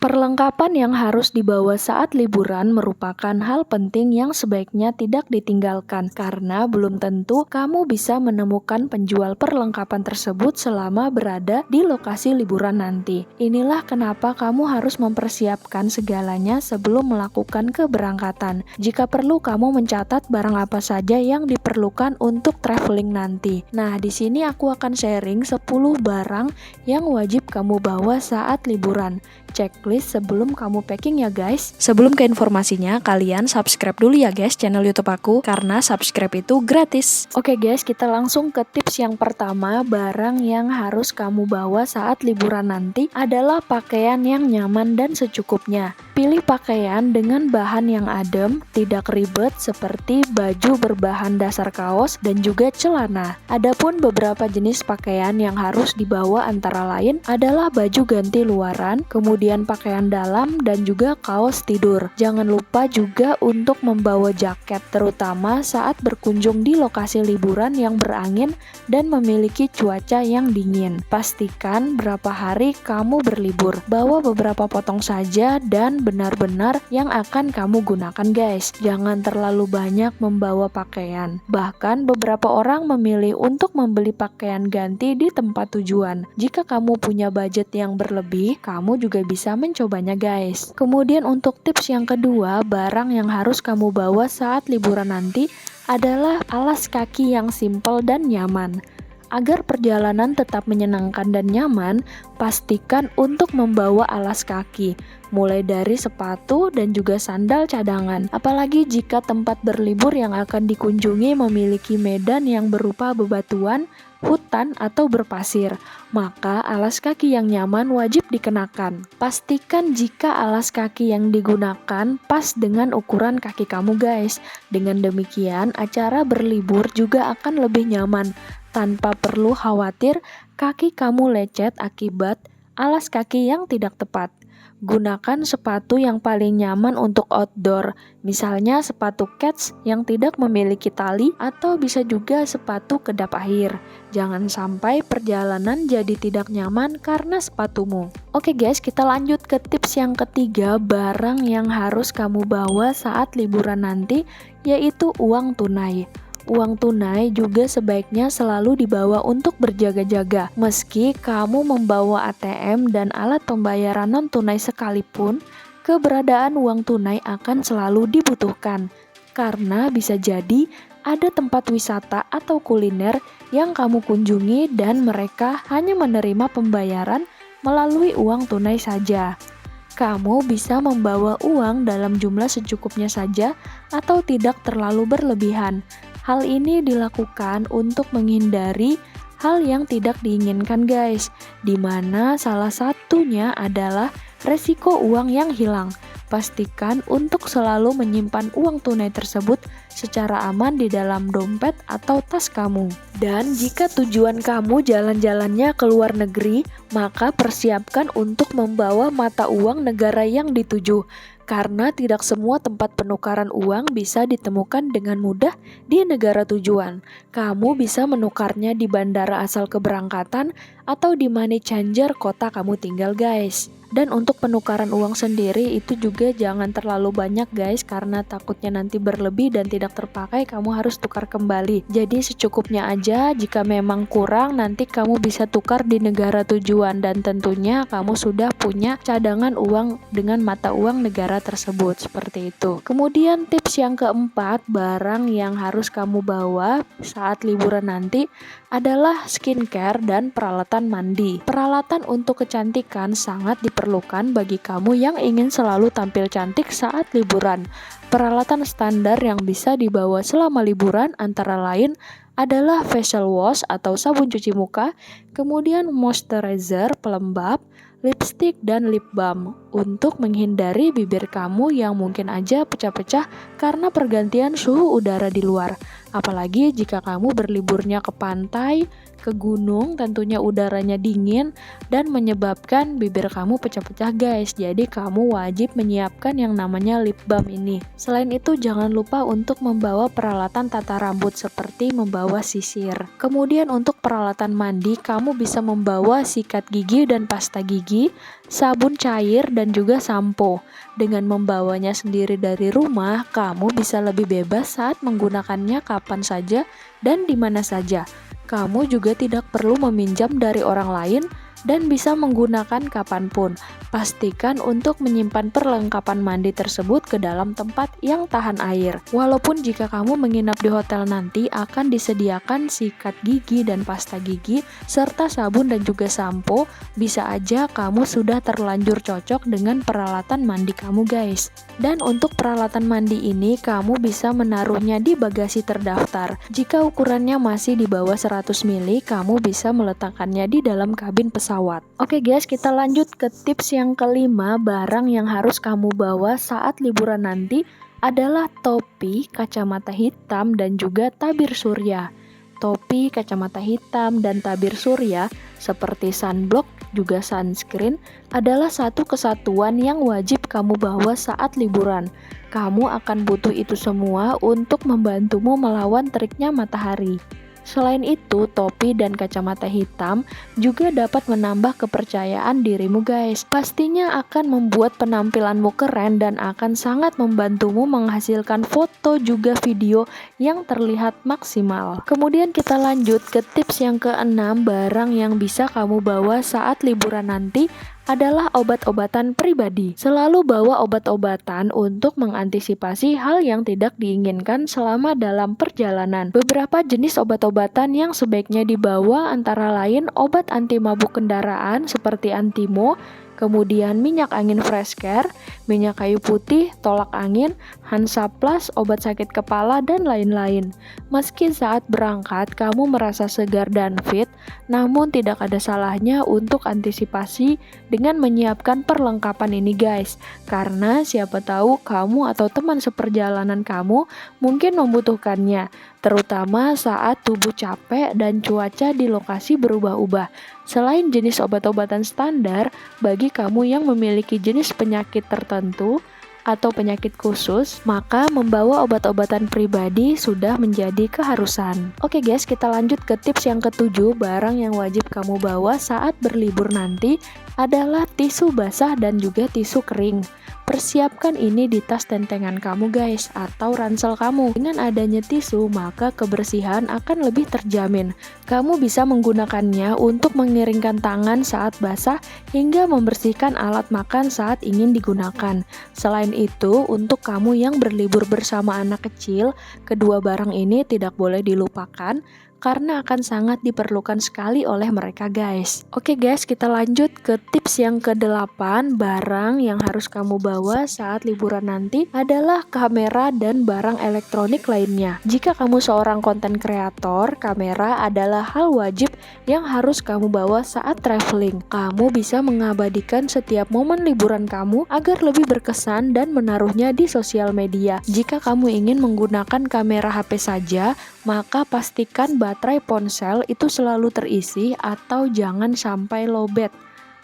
Perlengkapan yang harus dibawa saat liburan merupakan hal penting yang sebaiknya tidak ditinggalkan karena belum tentu kamu bisa menemukan penjual perlengkapan tersebut selama berada di lokasi liburan nanti. Inilah kenapa kamu harus mempersiapkan segalanya sebelum melakukan keberangkatan. Jika perlu, kamu mencatat barang apa saja yang diperlukan untuk traveling nanti. Nah, di sini aku akan sharing 10 barang yang wajib kamu bawa saat liburan. Checklist sebelum kamu packing ya guys. Sebelum ke informasinya, kalian subscribe dulu ya guys channel YouTube aku karena subscribe itu gratis. Oke guys, kita langsung ke tips yang pertama. Barang yang harus kamu bawa saat liburan nanti adalah pakaian yang nyaman dan secukupnya. Pilih pakaian dengan bahan yang adem, tidak ribet seperti baju berbahan dasar kaos dan juga celana. Adapun beberapa jenis pakaian yang harus dibawa antara lain adalah baju ganti luaran, kemudian pakaian dalam dan juga kaos tidur. Jangan lupa juga untuk membawa jaket, terutama saat berkunjung di lokasi liburan yang berangin dan memiliki cuaca yang dingin. Pastikan berapa hari kamu berlibur. Bawa beberapa potong saja dan benar-benar yang akan kamu gunakan guys. Jangan terlalu banyak membawa pakaian. Bahkan beberapa orang memilih untuk membeli pakaian ganti di tempat tujuan. Jika kamu punya budget yang berlebih, kamu juga bisa mencobanya guys. Kemudian untuk tips yang kedua, barang yang harus kamu bawa saat liburan nanti adalah alas kaki yang simple dan nyaman. Agar perjalanan tetap menyenangkan dan nyaman, pastikan untuk membawa alas kaki, mulai dari sepatu dan juga sandal cadangan. Apalagi jika tempat berlibur yang akan dikunjungi memiliki medan yang berupa bebatuan, hutan, atau berpasir, maka alas kaki yang nyaman wajib dikenakan. Pastikan jika alas kaki yang digunakan pas dengan ukuran kaki kamu guys. Dengan demikian, acara berlibur juga akan lebih nyaman tanpa perlu khawatir kaki kamu lecet akibat alas kaki yang tidak tepat. Gunakan sepatu yang paling nyaman untuk outdoor, misalnya sepatu kets yang tidak memiliki tali atau bisa juga sepatu kedap air. Jangan sampai perjalanan jadi tidak nyaman karena sepatumu. Oke guys, kita lanjut ke tips yang ketiga, barang yang harus kamu bawa saat liburan nanti, yaitu uang tunai. Uang tunai juga sebaiknya selalu dibawa untuk berjaga-jaga. Meski kamu membawa ATM dan alat pembayaran non-tunai sekalipun, keberadaan uang tunai akan selalu dibutuhkan. Karena bisa jadi ada tempat wisata atau kuliner yang kamu kunjungi dan mereka hanya menerima pembayaran melalui uang tunai saja. Kamu bisa membawa uang dalam jumlah secukupnya saja atau tidak terlalu berlebihan. Hal ini dilakukan untuk menghindari hal yang tidak diinginkan guys, dimana salah satunya adalah resiko uang yang hilang. Pastikan untuk selalu menyimpan uang tunai tersebut secara aman di dalam dompet atau tas kamu. Dan jika tujuan kamu jalan-jalannya ke luar negeri, maka persiapkan untuk membawa mata uang negara yang dituju. Karena tidak semua tempat penukaran uang bisa ditemukan dengan mudah di negara tujuan. Kamu bisa menukarnya di bandara asal keberangkatan atau di money changer kota kamu tinggal guys. Dan untuk penukaran uang sendiri itu juga jangan terlalu banyak guys, karena takutnya nanti berlebih dan tidak terpakai, kamu harus tukar kembali. Jadi secukupnya aja, jika memang kurang nanti kamu bisa tukar di negara tujuan dan tentunya kamu sudah punya cadangan uang dengan mata uang negara tersebut, seperti itu. Kemudian tips yang keempat, barang yang harus kamu bawa saat liburan nanti adalah skincare dan peralatan mandi. Peralatan untuk kecantikan sangat diperlukan bagi kamu yang ingin selalu tampil cantik saat liburan. Peralatan standar yang bisa dibawa selama liburan antara lain adalah facial wash atau sabun cuci muka, kemudian moisturizer, pelembab, lipstick, dan lip balm untuk menghindari bibir kamu yang mungkin aja pecah-pecah karena pergantian suhu udara di luar. Apalagi jika kamu berliburnya ke pantai, ke gunung, tentunya udaranya dingin dan menyebabkan bibir kamu pecah-pecah guys. Jadi kamu wajib menyiapkan yang namanya lip balm ini. Selain itu jangan lupa untuk membawa peralatan tata rambut seperti membawa sisir. Kemudian untuk peralatan mandi, kamu bisa membawa sikat gigi dan pasta gigi, sabun cair, dan juga sampo. Dengan membawanya sendiri dari rumah, kamu bisa lebih bebas saat menggunakannya kapan saja dan di mana saja. Kamu juga tidak perlu meminjam dari orang lain dan bisa menggunakan kapanpun. Pastikan untuk menyimpan perlengkapan mandi tersebut ke dalam tempat yang tahan air. Walaupun jika kamu menginap di hotel nanti akan disediakan sikat gigi dan pasta gigi, serta sabun dan juga sampo, bisa aja kamu sudah terlanjur cocok dengan peralatan mandi kamu guys. Dan untuk peralatan mandi ini kamu bisa menaruhnya di bagasi terdaftar. Jika ukurannya masih di bawah 100 ml, kamu bisa meletakkannya di dalam kabin pesawat. Oke guys, kita lanjut ke tips yang kelima. Barang yang harus kamu bawa saat liburan nanti adalah topi, kacamata hitam, dan juga tabir surya. Topi, kacamata hitam, dan tabir surya seperti sunblock juga sunscreen adalah satu kesatuan yang wajib kamu bawa saat liburan. Kamu akan butuh itu semua untuk membantumu melawan teriknya matahari. Selain itu, topi dan kacamata hitam juga dapat menambah kepercayaan dirimu guys. Pastinya akan membuat penampilanmu keren dan akan sangat membantumu menghasilkan foto juga video yang terlihat maksimal. Kemudian kita lanjut ke tips yang keenam. Barang yang bisa kamu bawa saat liburan nanti adalah obat-obatan pribadi. Selalu bawa obat-obatan untuk mengantisipasi hal yang tidak diinginkan selama dalam perjalanan. Beberapa jenis obat-obatan yang sebaiknya dibawa antara lain obat anti mabuk kendaraan seperti Antimo, kemudian minyak angin Fresh Care, minyak kayu putih, tolak angin, Hansaplast, obat sakit kepala, dan lain-lain. Meski saat berangkat kamu merasa segar dan fit, namun tidak ada salahnya untuk antisipasi dengan menyiapkan perlengkapan ini guys. Karena siapa tahu kamu atau teman seperjalanan kamu mungkin membutuhkannya, terutama saat tubuh capek dan cuaca di lokasi berubah-ubah. Selain jenis obat-obatan standar, bagi kamu yang memiliki jenis penyakit tertentu atau penyakit khusus, maka membawa obat-obatan pribadi sudah menjadi keharusan. Oke guys, kita lanjut ke tips yang ketujuh. Barang yang wajib kamu bawa saat berlibur nanti adalah tisu basah dan juga tisu kering. Persiapkan ini di tas tentengan kamu guys, atau ransel kamu. Dengan adanya tisu, maka kebersihan akan lebih terjamin. Kamu bisa menggunakannya untuk mengeringkan tangan saat basah hingga membersihkan alat makan saat ingin digunakan. Selain itu, untuk kamu yang berlibur bersama anak kecil, kedua barang ini tidak boleh dilupakan karena akan sangat diperlukan sekali oleh mereka guys. Oke guys, kita lanjut ke tips yang ke-8. Barang yang harus kamu bawa saat liburan nanti adalah kamera dan barang elektronik lainnya. Jika kamu seorang konten kreator, kamera adalah hal wajib yang harus kamu bawa saat traveling. Kamu bisa mengabadikan setiap momen liburan kamu agar lebih berkesan dan menaruhnya di sosial media. Jika kamu ingin menggunakan kamera HP saja, maka pastikan baterai ponsel itu selalu terisi atau jangan sampai lowbat.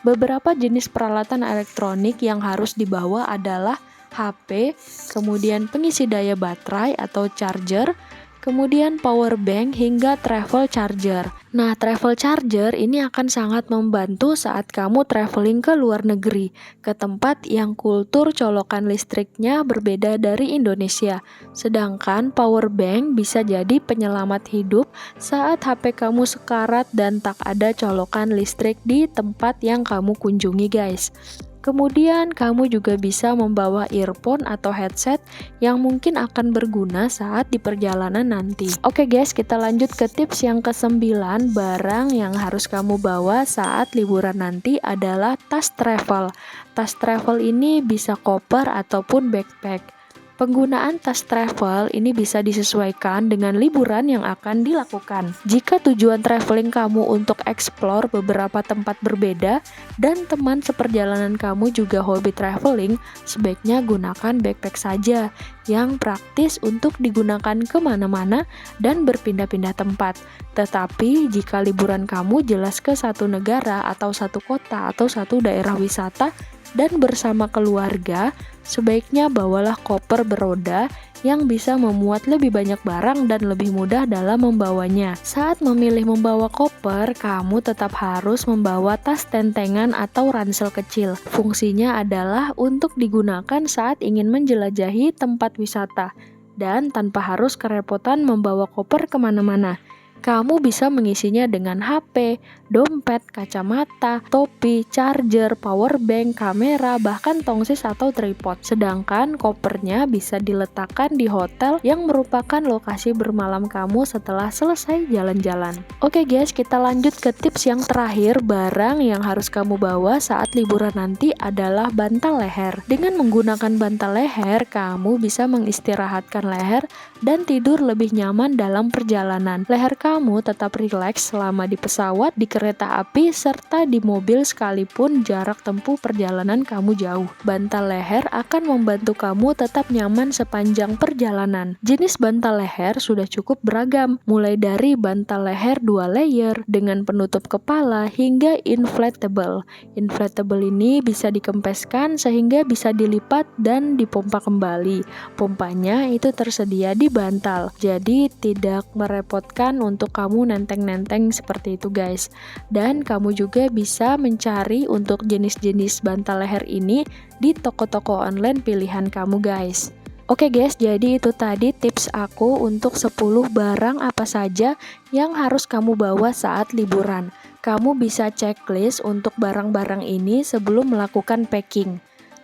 Beberapa jenis peralatan elektronik yang harus dibawa adalah HP, kemudian pengisi daya baterai atau charger, kemudian power bank hingga travel charger. Nah, travel charger ini akan sangat membantu saat kamu traveling ke luar negeri, ke tempat yang kultur colokan listriknya berbeda dari Indonesia. Sedangkan power bank bisa jadi penyelamat hidup saat HP kamu sekarat dan tak ada colokan listrik di tempat yang kamu kunjungi guys. Kemudian kamu juga bisa membawa earphone atau headset yang mungkin akan berguna saat di perjalanan nanti. Oke guys, kita lanjut ke tips yang ke-9. Barang yang harus kamu bawa saat liburan nanti adalah tas travel. Tas travel ini bisa koper ataupun backpack. Penggunaan tas travel ini bisa disesuaikan dengan liburan yang akan dilakukan. Jika tujuan traveling kamu untuk explore beberapa tempat berbeda dan teman seperjalanan kamu juga hobi traveling, sebaiknya gunakan backpack saja yang praktis untuk digunakan kemana-mana dan berpindah-pindah tempat. Tetapi jika liburan kamu jelas ke satu negara atau satu kota atau satu daerah wisata, dan bersama keluarga, sebaiknya bawalah koper beroda yang bisa memuat lebih banyak barang dan lebih mudah dalam membawanya. Saat memilih membawa koper, kamu tetap harus membawa tas tentengan atau ransel kecil. Fungsinya adalah untuk digunakan saat ingin menjelajahi tempat wisata dan tanpa harus kerepotan membawa koper kemana-mana. Kamu bisa mengisinya dengan HP, dompet, kacamata, topi, charger, power bank, kamera, bahkan tongsis atau tripod. Sedangkan kopernya bisa diletakkan di hotel yang merupakan lokasi bermalam kamu setelah selesai jalan-jalan. Oke guys, kita lanjut ke tips yang terakhir. Barang yang harus kamu bawa saat liburan nanti adalah bantal leher. Dengan menggunakan bantal leher, kamu bisa mengistirahatkan leher dan tidur lebih nyaman dalam perjalanan. Leher kamu tetap rileks selama di pesawat, di kereta api, serta di mobil sekalipun jarak tempuh perjalanan kamu jauh. Bantal leher akan membantu kamu tetap nyaman sepanjang perjalanan. Jenis bantal leher sudah cukup beragam, mulai dari bantal leher 2 layer dengan penutup kepala hingga inflatable. Inflatable ini bisa dikempeskan sehingga bisa dilipat dan dipompa kembali. Pompanya itu tersedia di bantal, jadi tidak merepotkan untuk kamu nenteng-nenteng seperti itu guys. Dan kamu juga bisa mencari untuk jenis-jenis bantal leher ini di toko-toko online pilihan kamu guys. Oke guys, jadi itu tadi tips aku untuk 10 barang apa saja yang harus kamu bawa saat liburan. Kamu bisa checklist untuk barang-barang ini sebelum melakukan packing.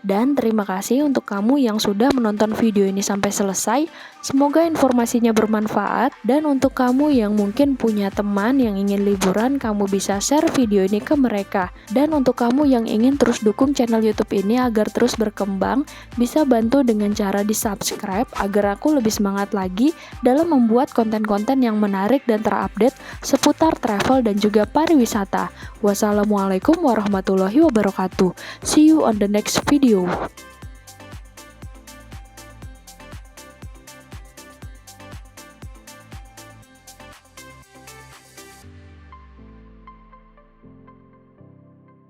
Dan terima kasih untuk kamu yang sudah menonton video ini sampai selesai. Semoga informasinya bermanfaat. Dan untuk kamu yang mungkin punya teman yang ingin liburan, kamu bisa share video ini ke mereka. Dan untuk kamu yang ingin terus dukung channel YouTube ini agar terus berkembang, bisa bantu dengan cara di subscribe agar aku lebih semangat lagi dalam membuat konten-konten yang menarik dan terupdate seputar travel dan juga pariwisata. Wassalamualaikum warahmatullahi wabarakatuh. See you on the next video.